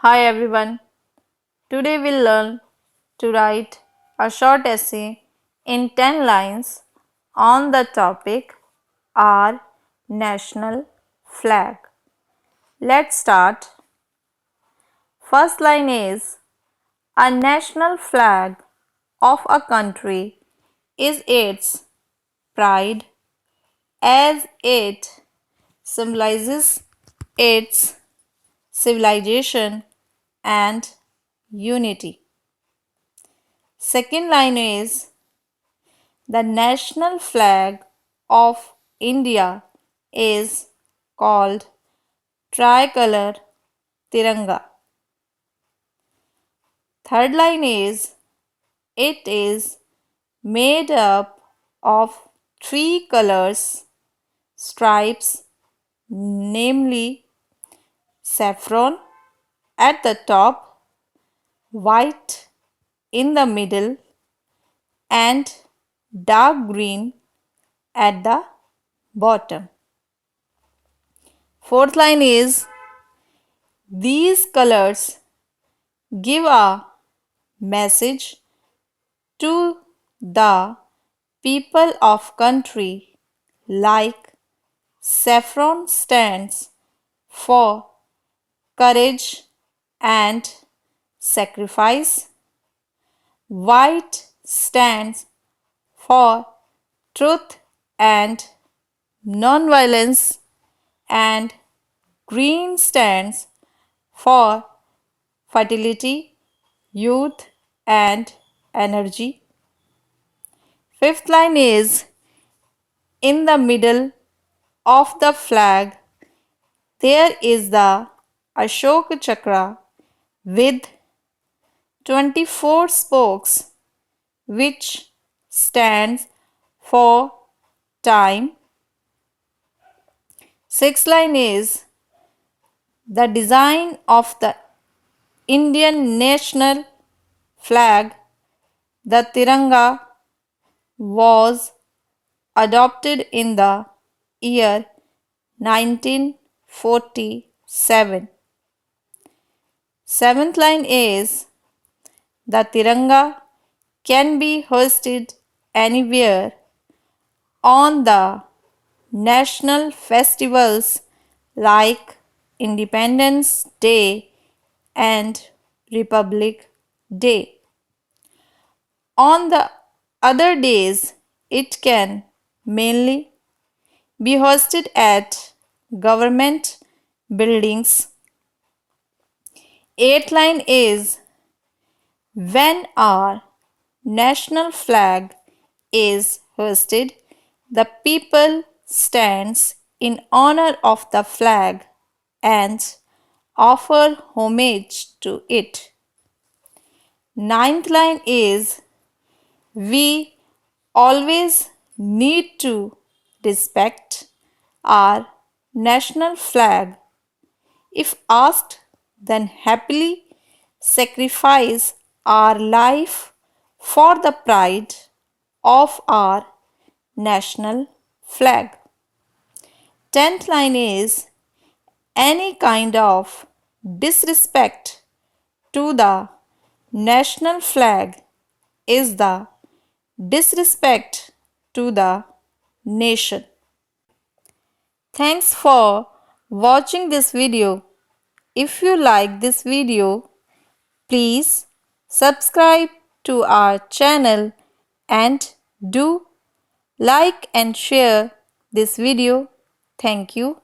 Hi everyone. Today we'll learn to write a short essay in 10 lines on the topic our national flag. Let's start. First line is a national flag of a country is its pride as it symbolizes its civilization and unity. Second line is the national flag of India is called Tricolour Tiranga. Third line is it is made up of three colors stripes, namely saffron at the top, white in the middle, and dark green at the bottom. Fourth line is these colors give a message to the people of country like saffron stands for courage and sacrifice, white stands for truth and non-violence, and green stands for fertility, youth and energy. Fifth line is in the middle of the flag there is the Ashok Chakra with 24 spokes which stands for time. Sixth line is the design of the Indian national flag, the Tiranga, was adopted in the year 1947. Seventh line is the Tiranga can be hoisted anywhere on the national festivals like Independence Day and Republic Day. On the other days, it can mainly be hosted at government buildings. Eighth line is when our national flag is hoisted, the people stands in honor of the flag and offer homage to it. Ninth line is we always need to respect our national flag. If asked, then happily sacrifice our life for the pride of our national flag. 10th line is any kind of disrespect to the national flag is the disrespect to the nation. Thanks for watching this video. If you like this video, please subscribe to our channel and do like and share this video. Thank you.